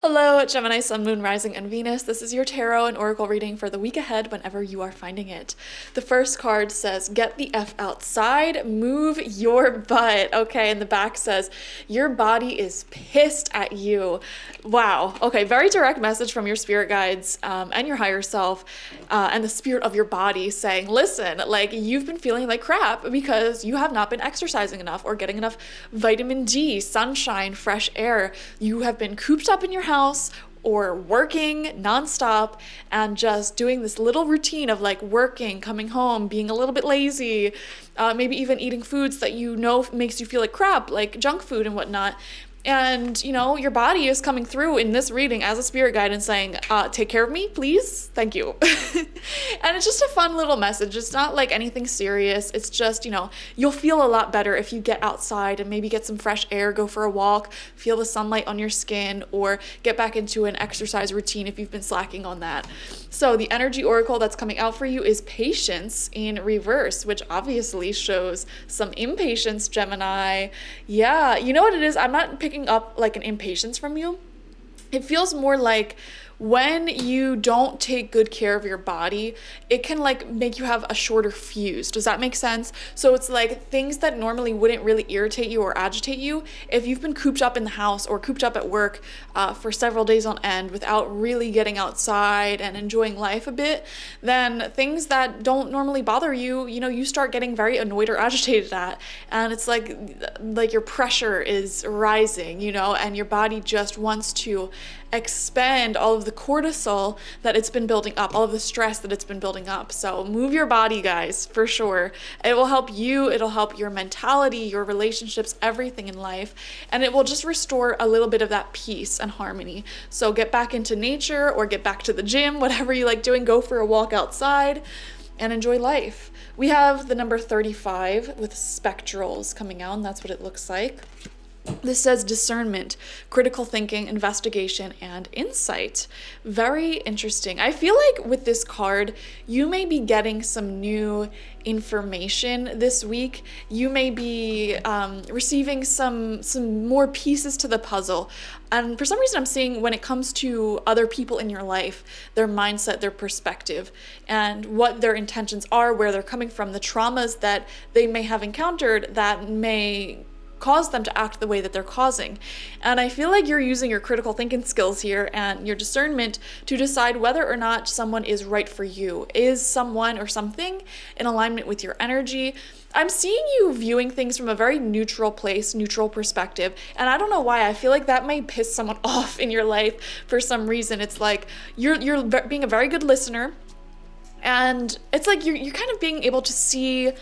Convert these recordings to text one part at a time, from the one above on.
Hello, Gemini, Sun, Moon, Rising, and Venus. This is your tarot and oracle reading for the week ahead whenever you are finding it. The first card says, get the F outside, move your butt. Okay, and the back says, your body is pissed at you. Wow. Okay, very direct message from your spirit guides and your higher self and the spirit of your body saying, listen, like you've been feeling like crap because you have not been exercising enough or getting enough vitamin D, sunshine, fresh air. You have been cooped up in your house or working nonstop and just doing this little routine of like working, coming home, being a little bit lazy, maybe even eating foods that you know makes you feel like crap, like junk food and whatnot. And, you know, your body is coming through in this reading as a spirit guide and saying, take care of me, please. Thank you. And it's just a fun little message. It's not like anything serious. It's just, you know, you'll feel a lot better if you get outside and maybe get some fresh air, go for a walk, feel the sunlight on your skin, or get back into an exercise routine if you've been slacking on that. So the energy oracle that's coming out for you is patience in reverse, which obviously shows some impatience, Gemini. Yeah, you know what it is? I'm not picking up like an impatience from you. It feels more like when you don't take good care of your body, it can like make you have a shorter fuse. Does that make sense? So it's like things that normally wouldn't really irritate you or agitate you, if you've been cooped up in the house or cooped up at work for several days on end without really getting outside and enjoying life a bit, then things that don't normally bother you, you know, you start getting very annoyed or agitated at. And it's like your pressure is rising, you know, and your body just wants to expend all of the cortisol that it's been building up, all of the stress that it's been building up. So move your body, guys, for sure. It will help you, it'll help your mentality, your relationships, everything in life, and it will just restore a little bit of that peace and harmony. So get back into nature or get back to the gym, whatever you like doing, go for a walk outside and enjoy life. We have the number 35 with spectrals coming out, and that's what it looks like. This says discernment, critical thinking, investigation, and insight. Very interesting. I feel like with this card, you may be getting some new information this week. You may be receiving some more pieces to the puzzle. And for some reason, I'm seeing when it comes to other people in your life, their mindset, their perspective, and what their intentions are, where they're coming from, the traumas that they may have encountered that may cause them to act the way that they're causing. And I feel like you're using your critical thinking skills here and your discernment to decide whether or not someone is right for you. Is someone or something in alignment with your energy? I'm seeing you viewing things from a very neutral place, neutral perspective. And I don't know why. I feel like that may piss someone off in your life for some reason. It's like you're being a very good listener. And it's like you're kind of being able to see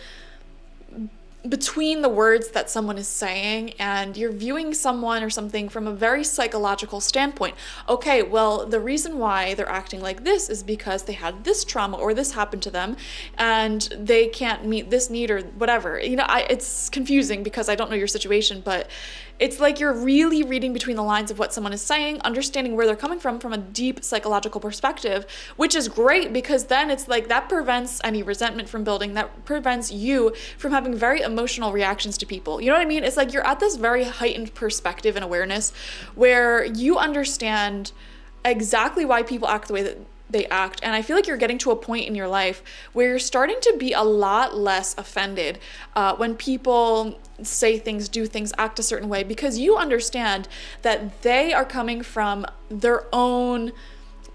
between the words that someone is saying, and you're viewing someone or something from a very psychological standpoint. Okay, well, the reason why they're acting like this is because they had this trauma or this happened to them and they can't meet this need or whatever. You know, it's confusing because I don't know your situation, but it's like you're really reading between the lines of what someone is saying, understanding where they're coming from a deep psychological perspective, which is great because then it's like that prevents any resentment from building, that prevents you from having very emotional reactions to people. You know what I mean? It's like you're at this very heightened perspective and awareness where you understand exactly why people act the way that they act. And I feel like you're getting to a point in your life where you're starting to be a lot less offended when people say things, do things, act a certain way, because you understand that they are coming from their own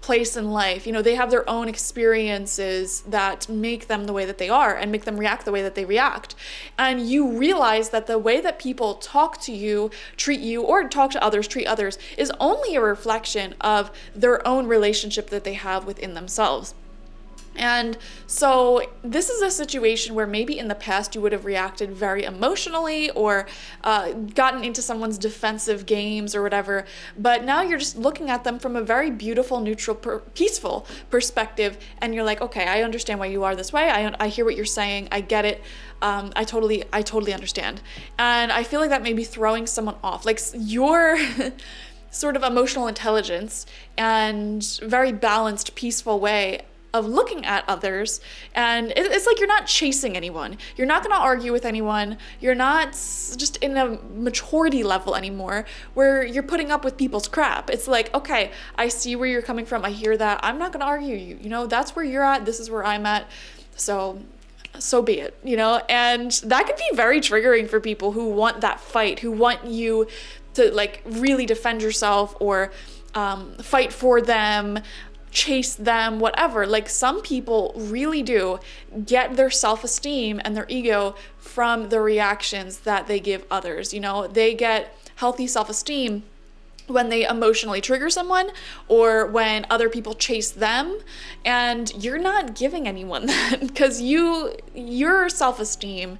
place in life. You know, they have their own experiences that make them the way that they are and make them react the way that they react. And you realize that the way that people talk to you, treat you, or talk to others, treat others, is only a reflection of their own relationship that they have within themselves. And so this is a situation where maybe in the past you would have reacted very emotionally or gotten into someone's defensive games or whatever, but now you're just looking at them from a very beautiful, neutral, peaceful perspective, and you're like, okay, I understand why you are this way. I hear what you're saying. I get it. I totally understand. And I feel like that may be throwing someone off. Like your sort of emotional intelligence and very balanced, peaceful way of looking at others. And it's like you're not chasing anyone. You're not going to argue with anyone. You're not just in a maturity level anymore where you're putting up with people's crap. It's like, okay, I see where you're coming from. I hear that. I'm not going to argue you. You know, that's where you're at. This is where I'm at. So be it, you know? And that can be very triggering for people who want that fight, who want you to like really defend yourself or fight for them, chase them, whatever. Like some people really do get their self-esteem and their ego from the reactions that they give others. You know, they get healthy self-esteem when they emotionally trigger someone or when other people chase them, and you're not giving anyone that because your self-esteem,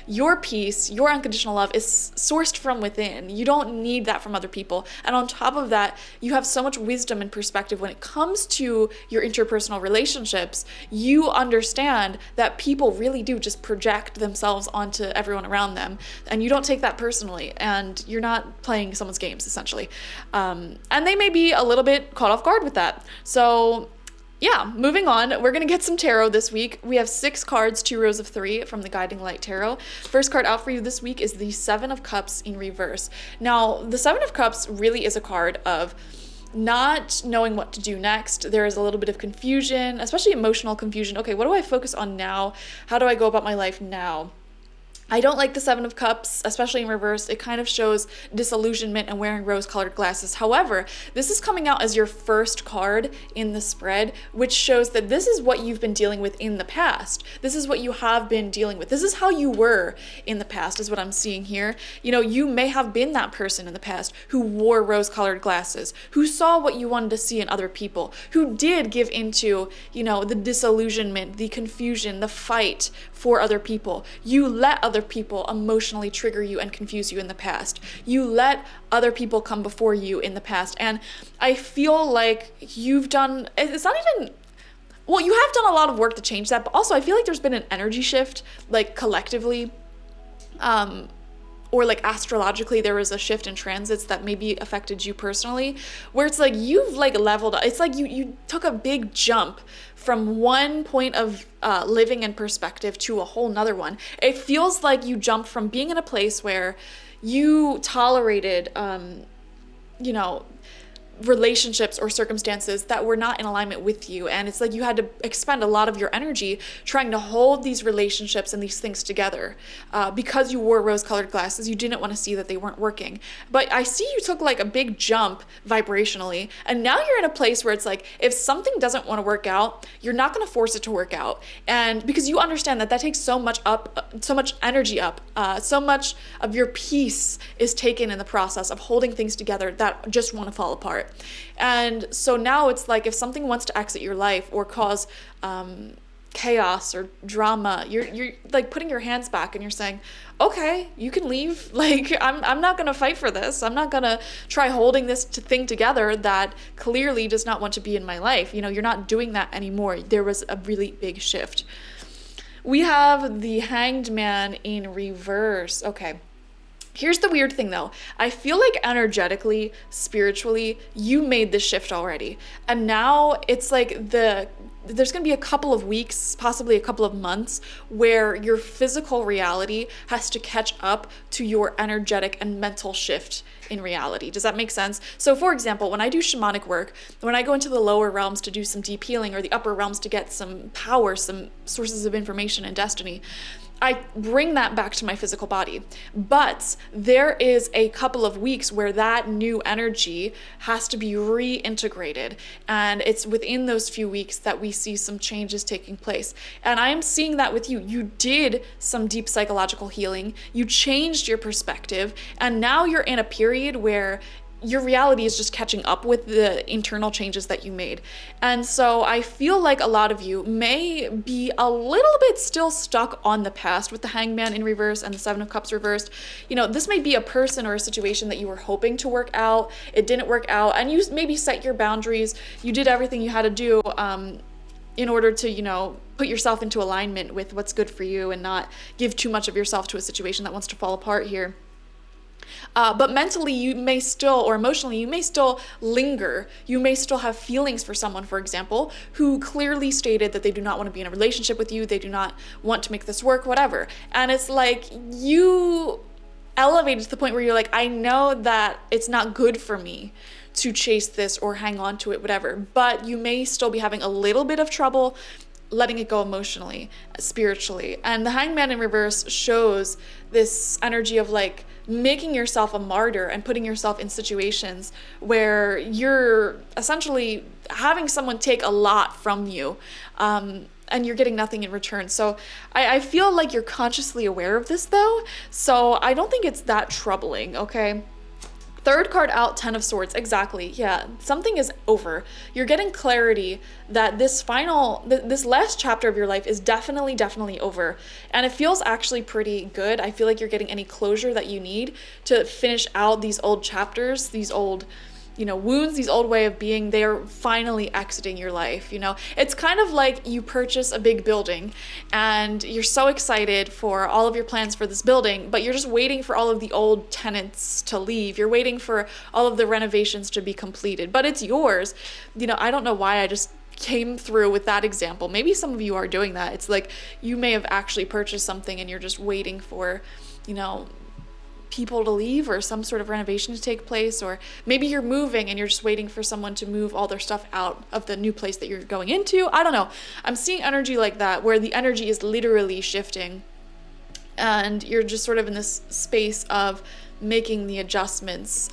your peace, your unconditional love is sourced from within. You don't need that from other people. And on top of that, you have so much wisdom and perspective when it comes to your interpersonal relationships. You understand that people really do just project themselves onto everyone around them, and you don't take that personally, and you're not playing someone's games, essentially. And they may be a little bit caught off guard with that. So yeah, moving on, we're going to get some tarot this week. We have 6 cards, 2 rows of 3 from the Guiding Light Tarot. First card out for you this week is the 7 of Cups in reverse. Now, the 7 of Cups really is a card of not knowing what to do next. There is a little bit of confusion, especially emotional confusion. Okay, what do I focus on now? How do I go about my life now? I don't like the 7 of Cups, especially in reverse. It kind of shows disillusionment and wearing rose-colored glasses. However, this is coming out as your first card in the spread, which shows that this is what you've been dealing with in the past. This is what you have been dealing with. This is how you were in the past, is what I'm seeing here. You know, you may have been that person in the past who wore rose-colored glasses, who saw what you wanted to see in other people, who did give into, you know, the disillusionment, the confusion, the fight for other people. You let other people emotionally trigger you and confuse you in the past. You let other people come before you in the past. And I feel like you've done, it's not even, well, you have done a lot of work to change that, but also I feel like there's been an energy shift, like collectively, or like astrologically, there was a shift in transits that maybe affected you personally, where it's like you've like leveled up. It's like you took a big jump from one point of living and perspective to a whole nother one. It feels like you jumped from being in a place where you tolerated, you know, relationships or circumstances that were not in alignment with you, and it's like you had to expend a lot of your energy trying to hold these relationships and these things together because you wore rose-colored glasses. You didn't want to see that they weren't working. But I see you took like a big jump vibrationally, and now you're in a place where it's like if something doesn't want to work out, you're not going to force it to work out, and because you understand that that takes so much energy up, so much of your peace is taken in the process of holding things together that just want to fall apart. And so now it's like if something wants to exit your life or cause chaos or drama, you're like putting your hands back and you're saying, okay, you can leave. Like I'm not gonna fight for this. I'm not gonna try holding this thing together that clearly does not want to be in my life. You know, you're not doing that anymore. There was a really big shift. We have the Hanged Man in reverse. Okay. Here's the weird thing though. I feel like energetically, spiritually, you made this shift already. And now it's like there's going to be a couple of weeks, possibly a couple of months, where your physical reality has to catch up to your energetic and mental shift in reality. Does that make sense? So for example, when I do shamanic work, when I go into the lower realms to do some deep healing or the upper realms to get some power, some sources of information and destiny, I bring that back to my physical body. But there is a couple of weeks where that new energy has to be reintegrated. And it's within those few weeks that we see some changes taking place. And I am seeing that with you. You did some deep psychological healing. You changed your perspective. And now you're in a period where your reality is just catching up with the internal changes that you made. And so I feel like a lot of you may be a little bit still stuck on the past with the Hangman in reverse and the 7 of Cups reversed. You know, this may be a person or a situation that you were hoping to work out. It didn't work out, and you maybe set your boundaries. You did everything you had to do in order to, you know, put yourself into alignment with what's good for you and not give too much of yourself to a situation that wants to fall apart here. But mentally, you may still, or emotionally, you may still linger. You may still have feelings for someone, for example, who clearly stated that they do not want to be in a relationship with you. They do not want to make this work, whatever. And it's like you elevated to the point where you're like, I know that it's not good for me to chase this or hang on to it, whatever. But you may still be having a little bit of trouble letting it go emotionally, spiritually. And the Hangman in reverse shows this energy of like making yourself a martyr and putting yourself in situations where you're essentially having someone take a lot from you, and you're getting nothing in return. So I feel like you're consciously aware of this though, so I don't think it's that troubling, okay? Third card out, 10 of Swords. Exactly. Yeah, something is over. You're getting clarity that this last chapter of your life is definitely over. And it feels actually pretty good. I feel like you're getting any closure that you need to finish out these old chapters, these old wounds, these old way of being. They're finally exiting your life. It's kind of like you purchase a big building and you're so excited for all of your plans for this building, but you're just waiting for all of the old tenants to leave. You're waiting for all of the renovations to be completed, but it's yours. I don't know why I just came through with that example. Maybe some of you are doing that. It's like you may have actually purchased something and you're just waiting for, people to leave or some sort of renovation to take place, or maybe you're moving and you're just waiting for someone to move all their stuff out of the new place that you're going into. I don't know. I'm seeing energy like that where the energy is literally shifting and you're just sort of in this space of making the adjustments,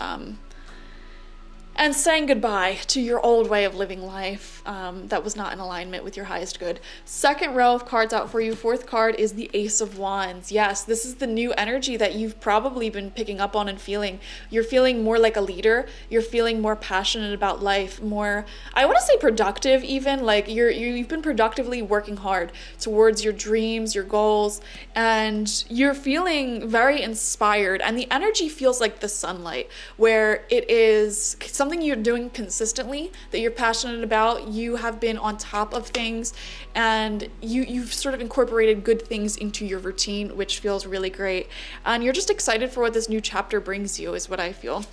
and saying goodbye to your old way of living life that was not in alignment with your highest good. Second row of cards out for you. Fourth card is the Ace of Wands. Yes, this is the new energy that you've probably been picking up on and feeling. You're feeling more like a leader. You're feeling more passionate about life, more, I want to say productive even, like you've been productively working hard towards your dreams, your goals, and you're feeling very inspired. And the energy feels like the sunlight, where it is something you're doing consistently, that you're passionate about. You have been on top of things and you've sort of incorporated good things into your routine, which feels really great. And you're just excited for what this new chapter brings you, is what I feel.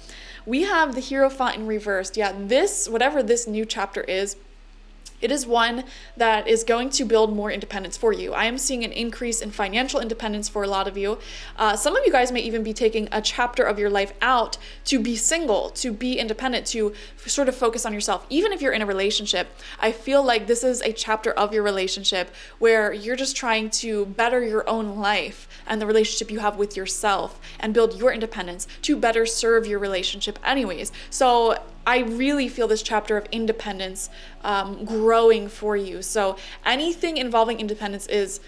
We have the Hierophant in reversed. Yeah, whatever this new chapter is, it is one that is going to build more independence for you. I am seeing an increase in financial independence for a lot of you. Some of you guys may even be taking a chapter of your life out to be single, to be independent, to sort of focus on yourself. Even if you're in a relationship, I feel like this is a chapter of your relationship where you're just trying to better your own life and the relationship you have with yourself and build your independence to better serve your relationship anyways. So I really feel this chapter of independence growing for you. So anything involving independence is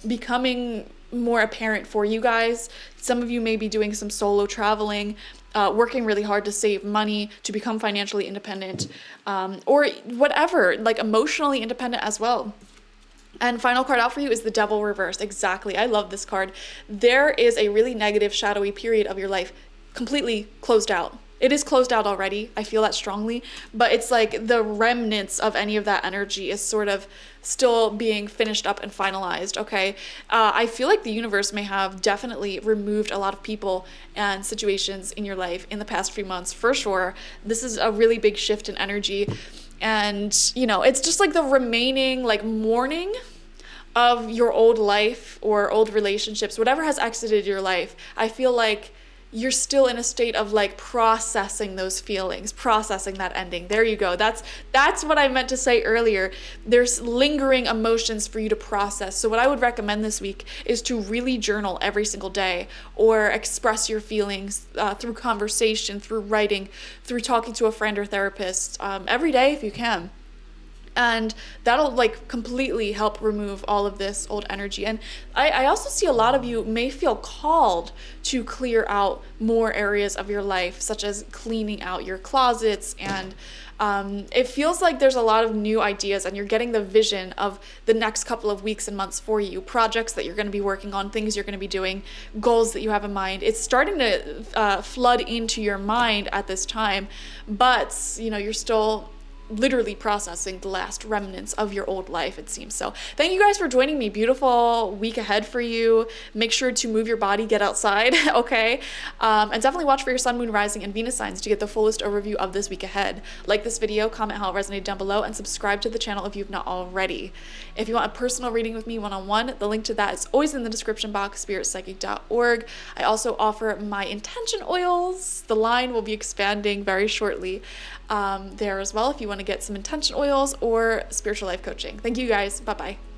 becoming more apparent for you guys. Some of you may be doing some solo traveling, working really hard to save money, to become financially independent, or whatever, like emotionally independent as well. And final card out for you is the Devil reversed. Exactly. I love this card. There is a really negative, shadowy period of your life completely closed out. It is closed out already. I feel that strongly, but it's like the remnants of any of that energy is sort of still being finished up and finalized, okay? I feel like the universe may have definitely removed a lot of people and situations in your life in the past few months, for sure. This is a really big shift in energy. And, it's just like the remaining like mourning of your old life or old relationships, whatever has exited your life. I feel like you're still in a state of like processing those feelings, processing that ending. There you go. That's what I meant to say earlier. There's lingering emotions for you to process. So what I would recommend this week is to really journal every single day, or express your feelings through conversation, through writing, through talking to a friend or therapist, every day if you can. And that'll like completely help remove all of this old energy. And I also see a lot of you may feel called to clear out more areas of your life, such as cleaning out your closets. And it feels like there's a lot of new ideas and you're getting the vision of the next couple of weeks and months for you, projects that you're going to be working on, things you're going to be doing, goals that you have in mind. It's starting to flood into your mind at this time, but you're still literally processing the last remnants of your old life, it seems. So thank you guys for joining me. Beautiful week ahead for you. Make sure to move your body, get outside, okay? And definitely watch for your sun, moon, rising, and Venus signs to get the fullest overview of this week ahead. Like this video, comment how it resonated down below, and subscribe to the channel if you've not already. If you want a personal reading with me one-on-one, the link to that is always in the description box, spiritpsychic.org. I also offer my intention oils. The line will be expanding very shortly there as well if you want to get some intention oils or spiritual life coaching. Thank you guys. Bye-bye.